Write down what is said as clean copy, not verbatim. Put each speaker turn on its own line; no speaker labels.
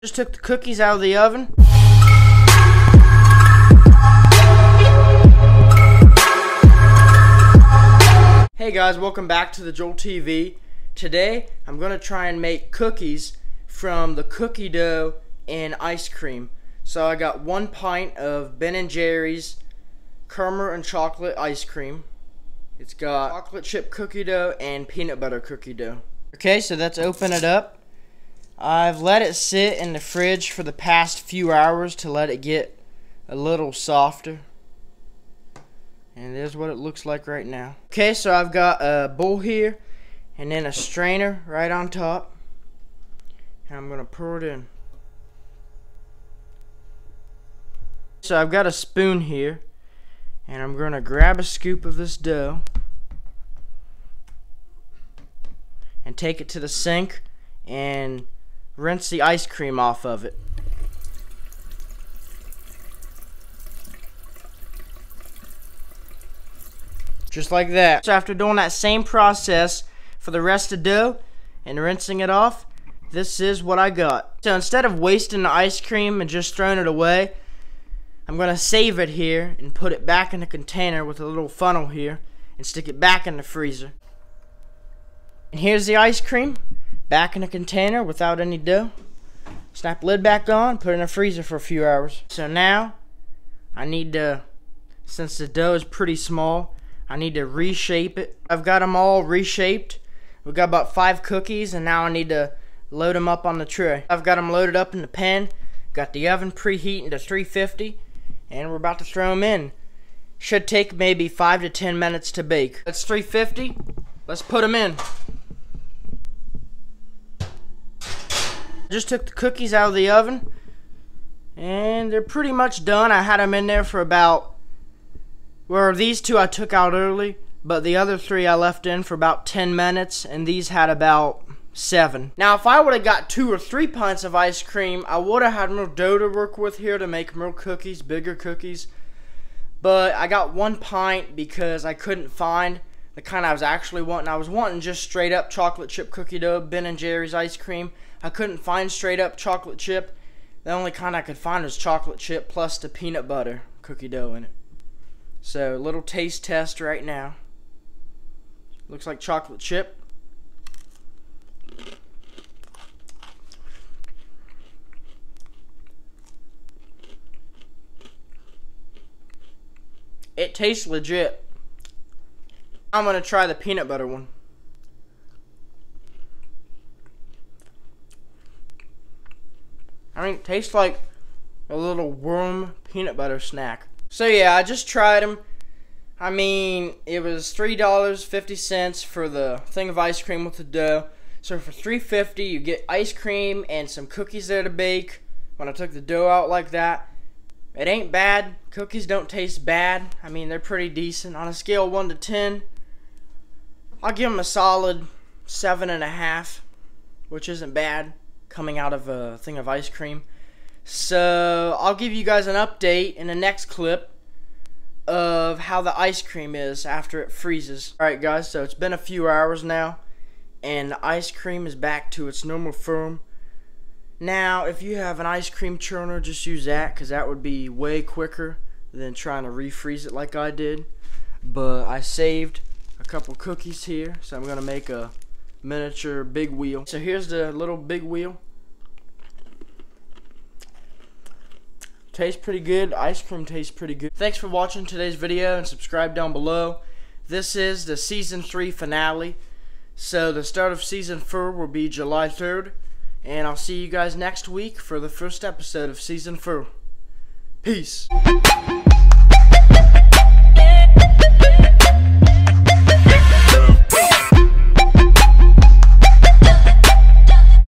Just took the cookies out of the oven. Hey guys, welcome back to the Joel TV. Today I'm going to try and make cookies from the cookie dough and ice cream. So I got 1 pint of Ben & Jerry's caramel and chocolate ice cream. It's got chocolate chip cookie dough and peanut butter cookie dough. Okay, so let's open it up. I've let it sit in the fridge for the past few hours to let it get a little softer. And there's what it looks like right now. Okay, so I've got a bowl here and then a strainer right on top. And I'm going to pour it in. So I've got a spoon here and I'm going to grab a scoop of this dough and take it to the sink and rinse the ice cream off of it. Just like that. So after doing that same process for the rest of the dough and rinsing it off, this is what I got. So instead of wasting the ice cream and just throwing it away, I'm going to save it here and put it back in the container with a little funnel here and stick it back in the freezer. And here's the ice cream back in the container without any dough. Snap lid back on, put it in the freezer for a few hours. So now I need to, since the dough is pretty small, I need to reshape it. I've got them all reshaped. We've got about 5 cookies and now I need to load them up on the tray. I've got them loaded up in the pan, got the oven preheating to 350, and we're about to throw them in. Should take maybe 5 to 10 minutes to bake. It's 350, let's put them in. Just took the cookies out of the oven and they're pretty much done. I had them in there for about, well, these 2 I took out early, but the other 3 I left in for about 10 minutes, and these had about 7. Now if I would have got 2 or 3 pints of ice cream, I would have had more dough to work with here to make more cookies, bigger cookies. But I got 1 pint because I couldn't find the kind I was actually wanting. I was wanting just straight up chocolate chip cookie dough, Ben & Jerry's ice cream. I couldn't find straight up chocolate chip. The only kind I could find was chocolate chip plus the peanut butter cookie dough in it. So, little taste test right now. Looks like chocolate chip. It tastes legit. I'm gonna try the peanut butter one. I mean, it tastes like a little worm peanut butter snack. So yeah, I just tried them. I mean, it was $3.50 for the thing of ice cream with the dough. So for $3.50, you get ice cream and some cookies there to bake. When I took the dough out like that, it ain't bad. Cookies don't taste bad. I mean, they're pretty decent. On a scale of 1 to 10, I'll give them a solid 7.5, which isn't bad coming out of a thing of ice cream. So I'll give you guys an update in the next clip of how the ice cream is after it freezes. Alright guys, so it's been a few hours now and the ice cream is back to its normal form. Now if you have an ice cream churner, just use that, because that would be way quicker than trying to refreeze it like I did. But I saved a couple cookies here, so I'm going to make a miniature big wheel. So here's the little big wheel. Tastes pretty good. Ice cream tastes pretty good. Thanks for watching today's video and subscribe down below. This is the season 3 finale. So the start of season 4 will be July 3rd. And I'll see you guys next week for the first episode of season 4. Peace.